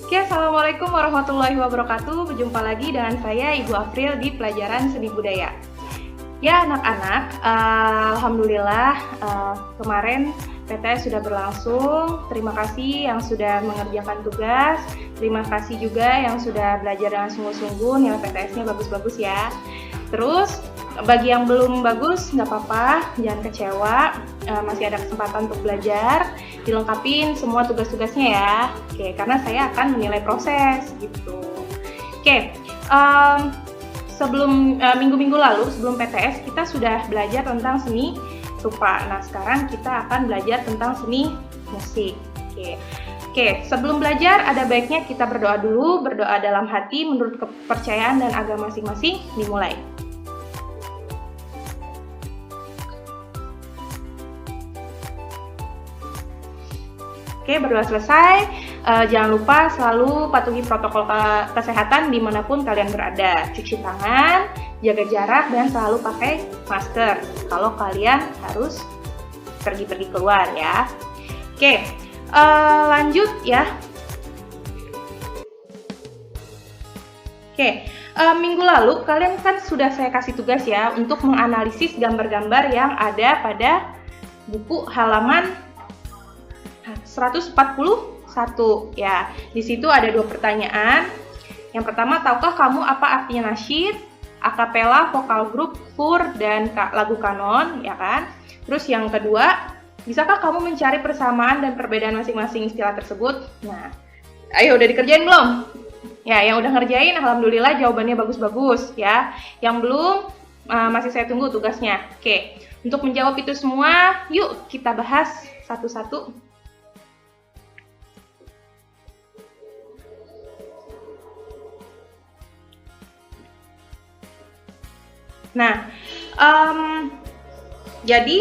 Oke, Assalamualaikum warahmatullahi wabarakatuh. Berjumpa lagi dengan saya, Ibu Afril, di pelajaran seni budaya. Ya, anak-anak, alhamdulillah kemarin PTS sudah berlangsung. Terima kasih yang sudah mengerjakan tugas. Terima kasih juga yang sudah belajar dengan sungguh-sungguh. Nilai PTS-nya bagus-bagus ya. Terus, bagi yang belum bagus, nggak apa-apa, jangan kecewa. Masih ada kesempatan untuk belajar. Dilengkapin semua tugas-tugasnya ya. Oke, karena saya akan menilai proses gitu. Oke, sebelum minggu-minggu lalu, sebelum PTS, kita sudah belajar tentang seni rupa. Nah, sekarang kita akan belajar tentang seni musik. Oke, sebelum belajar, ada baiknya kita berdoa dulu. Berdoa dalam hati menurut kepercayaan dan agama masing-masing. Dimulai. Oke, berdoa selesai. Jangan lupa selalu patuhi protokol kesehatan dimanapun kalian berada. Cuci tangan, jaga jarak, dan selalu pakai masker kalau kalian harus pergi-pergi keluar ya. Oke, lanjut ya. Oke, minggu lalu kalian kan sudah saya kasih tugas ya untuk menganalisis gambar-gambar yang ada pada buku halaman 141 ya. Di situ ada 2 pertanyaan. Yang pertama, tahukah kamu apa artinya nasyid, akapela, vokal grup, fur, dan lagu kanon, ya kan? Terus yang kedua, bisakah kamu mencari persamaan dan perbedaan masing-masing istilah tersebut? Nah, ayo udah dikerjain belum? Ya, yang udah ngerjain, alhamdulillah jawabannya bagus-bagus ya. Yang belum, masih saya tunggu tugasnya. Oke, untuk menjawab itu semua, yuk kita bahas satu-satu. Nah, jadi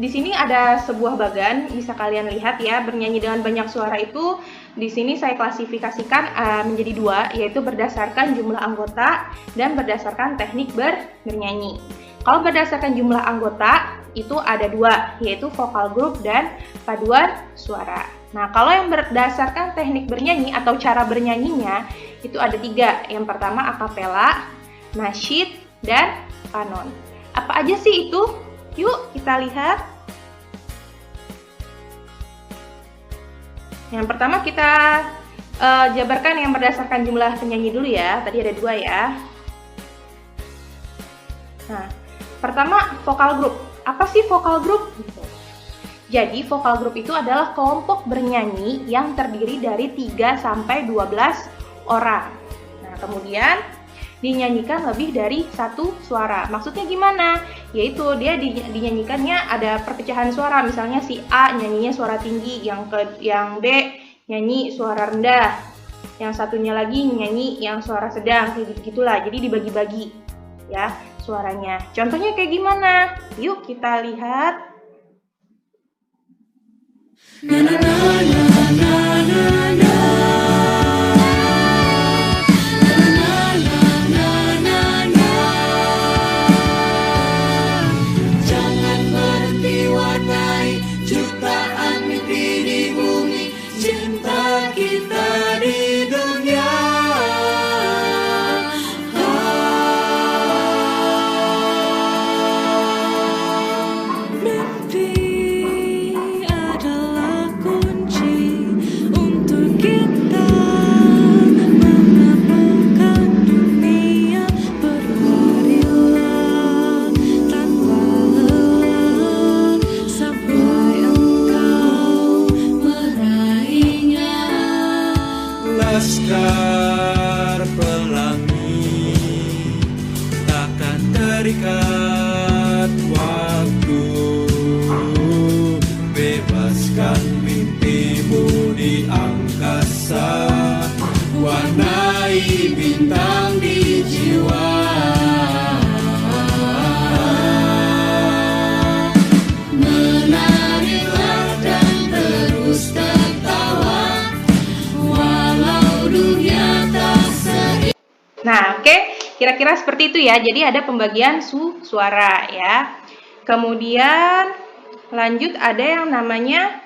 di sini ada sebuah bagan, bisa kalian lihat ya, bernyanyi dengan banyak suara itu. Di sini saya klasifikasikan menjadi 2, yaitu berdasarkan jumlah anggota dan berdasarkan teknik bernyanyi. Kalau berdasarkan jumlah anggota, itu ada 2, yaitu vokal grup dan paduan suara. Nah, kalau yang berdasarkan teknik bernyanyi atau cara bernyanyinya, itu ada 3. Yang pertama akapela, nasyid, dan kanon. Apa aja sih itu? Yuk kita lihat. Yang pertama kita jabarkan yang berdasarkan jumlah penyanyi dulu ya. Tadi ada 2 ya. Nah, pertama vokal grup. Apa sih vokal grup? Jadi vokal grup itu adalah kelompok bernyanyi yang terdiri dari 3 sampai 12 orang. Nah, kemudian dinyanyikan lebih dari 1 suara. Maksudnya gimana? Yaitu dia dinyanyikannya ada perpecahan suara. Misalnya si A nyanyinya suara tinggi, yang B nyanyi suara rendah, yang satunya lagi nyanyi yang suara sedang, kayak gitulah. Jadi dibagi-bagi ya suaranya. Contohnya kayak gimana? Yuk kita lihat. Na na na na na na na. Laskar pelangi takkan terikat waktu, bebaskan mimpimu di angkasa, warnai bintang di jiwa. Menarilah dan terus tertawa walau dunia tak seimbang. Nah, oke, kira-kira seperti itu ya. Jadi ada pembagian suara ya. Kemudian lanjut ada yang namanya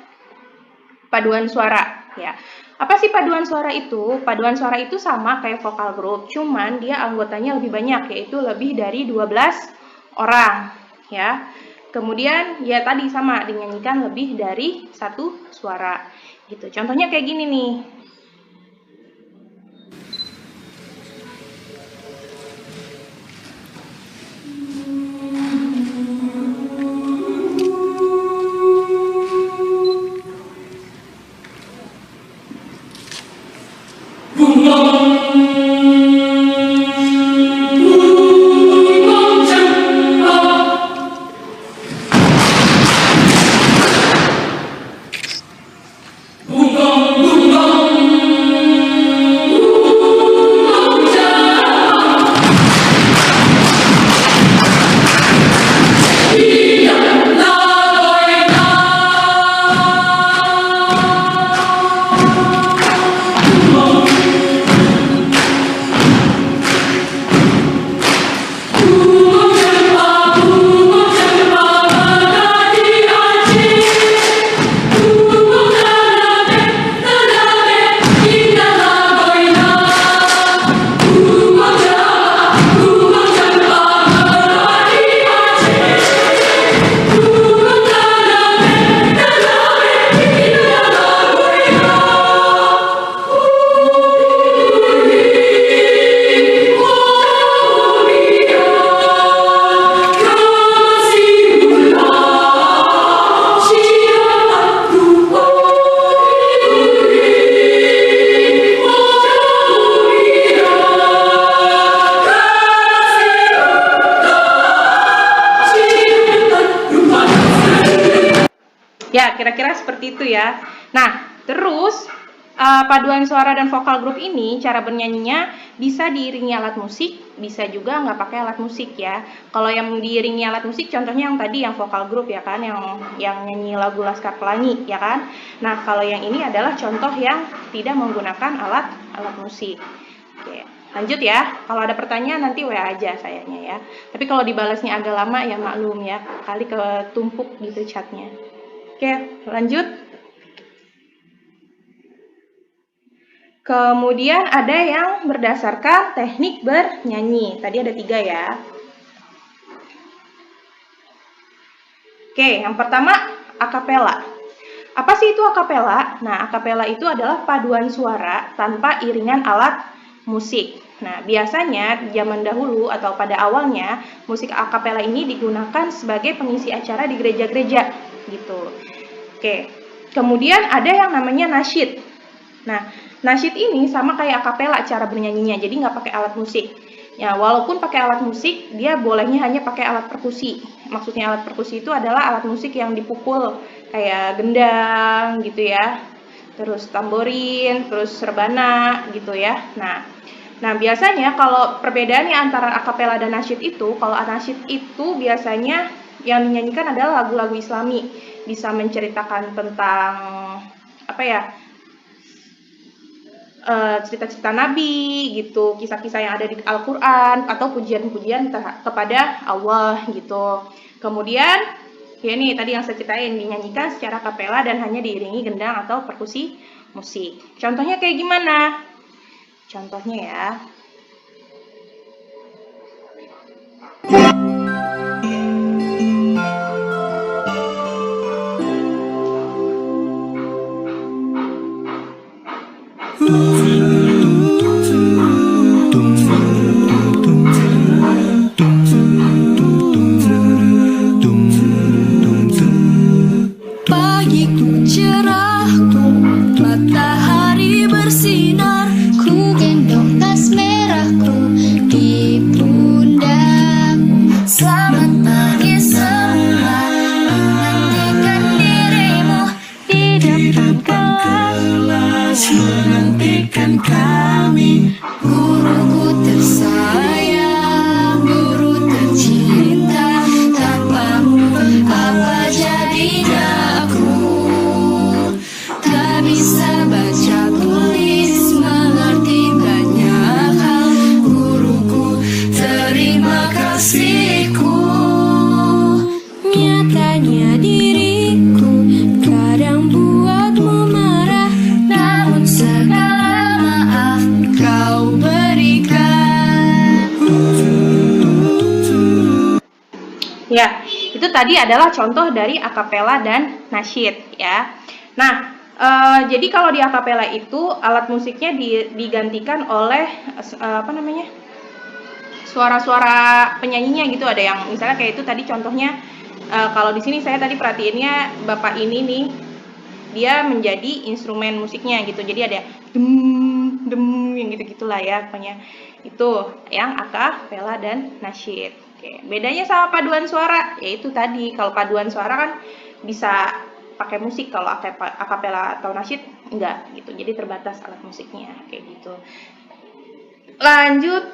paduan suara ya. Apa sih paduan suara itu? Paduan suara itu sama kayak vokal group, cuman dia anggotanya lebih banyak, yaitu lebih dari 12 orang, ya. Kemudian ya tadi sama dinyanyikan lebih dari satu suara. Gitu. Contohnya kayak gini nih. Ya, kira-kira seperti itu ya. Nah, terus paduan suara dan vokal grup ini cara bernyanyinya bisa diiringi alat musik, bisa juga nggak pakai alat musik ya. Kalau yang diiringi alat musik, contohnya yang tadi yang vokal grup ya kan, yang nyanyi lagu Laskar Pelangi ya kan. Nah, kalau yang ini adalah contoh yang tidak menggunakan alat musik. Oke, lanjut ya. Kalau ada pertanyaan nanti WA aja sayanya ya. Tapi kalau dibalasnya agak lama ya maklum ya, kali ketumpuk gitu chatnya. Oke, lanjut. Kemudian ada yang berdasarkan teknik bernyanyi. Tadi ada 3 ya. Oke, yang pertama akapela. Apa sih itu akapela? Nah, akapela itu adalah paduan suara tanpa iringan alat musik. Nah, biasanya zaman dahulu atau pada awalnya musik akapela ini digunakan sebagai pengisi acara di gereja-gereja gitu. Oke, kemudian ada yang namanya nasyid. Nah, nasyid ini sama kayak akapela cara bernyanyinya, jadi nggak pakai alat musik. Ya, walaupun pakai alat musik, dia bolehnya hanya pakai alat perkusi. Maksudnya alat perkusi itu adalah alat musik yang dipukul, kayak gendang gitu ya, terus tamborin, terus rebana gitu ya. Nah biasanya kalau perbedaannya antara akapela dan nasyid itu, kalau nasyid itu biasanya yang dinyanyikan adalah lagu-lagu Islami, bisa menceritakan tentang apa ya, cerita-cerita Nabi gitu, kisah-kisah yang ada di Al-Quran, atau pujian-pujian kepada Allah gitu. Kemudian ya nih tadi yang saya ceritain, dinyanyikan secara kapela dan hanya diiringi gendang atau perkusi musik. Contohnya kayak gimana? Contohnya ya. Pagiku cerahku, matahari bersinar, ku gendong tas merahku di pundak. Selamat pagi semua, menantikan dirimu di depan kelas, menantikan kami. Guruku tersayang, guru tercinta, tanpamu apa jadinya? Tak bisa baca tulis, mengerti banyak hal. Guruku, terima kasihku. Nyatanya diriku kadang buatmu marah, namun Itu tadi adalah contoh dari akapela dan nasyid ya. Nah, jadi kalau di akapela itu alat musiknya digantikan oleh suara-suara penyanyinya gitu. Ada yang misalnya kayak itu tadi contohnya, kalau di sini saya tadi perhatiinnya bapak ini nih, dia menjadi instrumen musiknya gitu. Jadi ada dem dem yang gitu-gitulah ya pokoknya. Itu yang akapela dan nasyid. Oke, bedanya sama paduan suara yaitu tadi kalau paduan suara kan bisa pakai musik, kalau akapela atau nasyid enggak gitu. Jadi terbatas alat musiknya kayak gitu. Lanjut.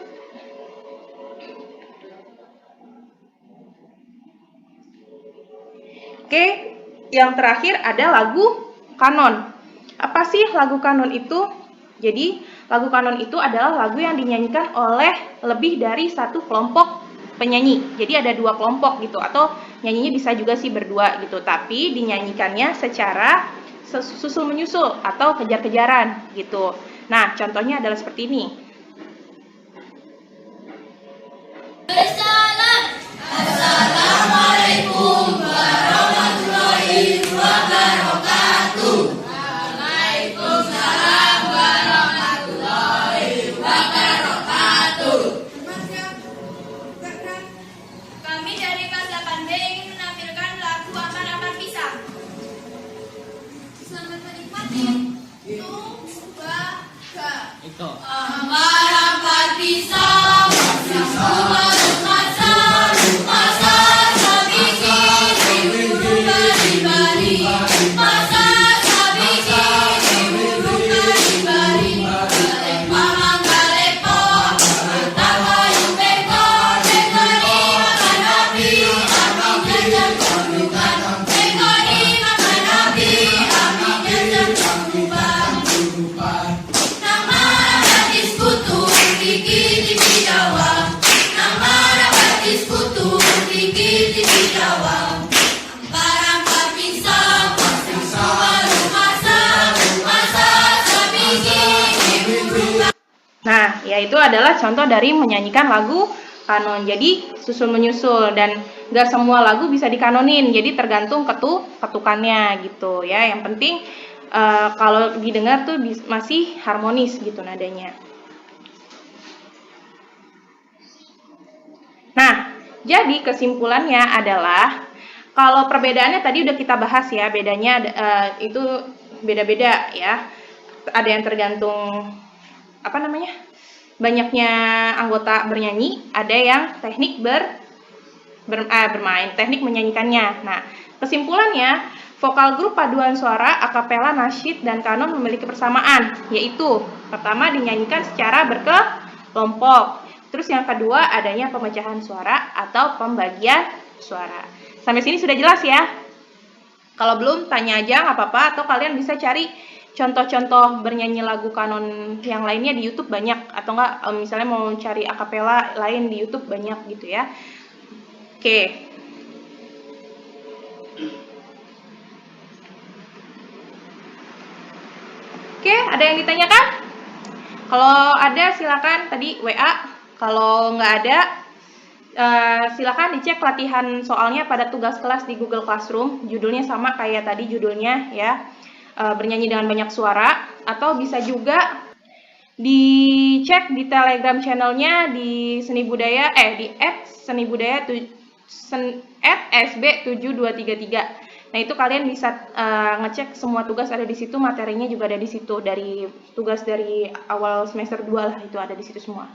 Oke, yang terakhir ada lagu kanon. Apa sih lagu kanon itu? Jadi, lagu kanon itu adalah lagu yang dinyanyikan oleh lebih dari satu kelompok penyanyi. Jadi ada 2 kelompok gitu, atau nyanyinya bisa juga sih berdua gitu. Tapi dinyanyikannya secara susul menyusul atau kejar-kejaran gitu. Nah, contohnya adalah seperti ini. Assalamualaikum warahmatullahi wabarakatuh. Waalaikumsalam warahmatullahi wabarakatuh. Kami dari kelas 8B ingin menampilkan lagu Aman-Aman Pisang. Selamat menikmati. Itu. Aman-aman pisang. Nah, yaitu adalah contoh dari menyanyikan lagu kanon. Jadi susul menyusul dan gak semua lagu bisa dikanonin. Jadi tergantung ketukannya gitu ya. Yang penting kalau didengar tuh masih harmonis gitu nadanya. Nah, jadi kesimpulannya adalah kalau perbedaannya tadi udah kita bahas ya, bedanya itu beda-beda ya. Ada yang tergantung banyaknya anggota bernyanyi, ada yang teknik bermain, teknik menyanyikannya. Nah, kesimpulannya vokal grup paduan suara, akapela, nasyid, dan kanon memiliki persamaan, yaitu pertama dinyanyikan secara berkelompok. Terus yang kedua adanya pemecahan suara atau pembagian suara. Sampai sini sudah jelas ya? Kalau belum tanya aja nggak apa-apa, atau kalian bisa cari contoh-contoh bernyanyi lagu kanon yang lainnya di YouTube banyak, atau enggak misalnya mau cari akapela lain di YouTube banyak gitu ya. Oke. Oke, ada yang ditanyakan? Kalau ada silakan tadi WA. Kalau nggak ada silakan dicek latihan soalnya pada tugas kelas di Google Classroom. Judulnya sama kayak tadi judulnya ya. Bernyanyi dengan banyak suara, atau bisa juga dicek di Telegram channelnya di Seni Budaya di @senibudaya @sb7233. Nah, itu kalian bisa ngecek semua tugas ada di situ, materinya juga ada di situ, dari tugas dari awal semester 2 lah, itu ada di situ semua.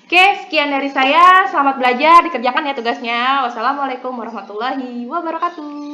Oke, sekian dari saya. Selamat belajar, dikerjakan ya tugasnya. Wassalamualaikum warahmatullahi wabarakatuh.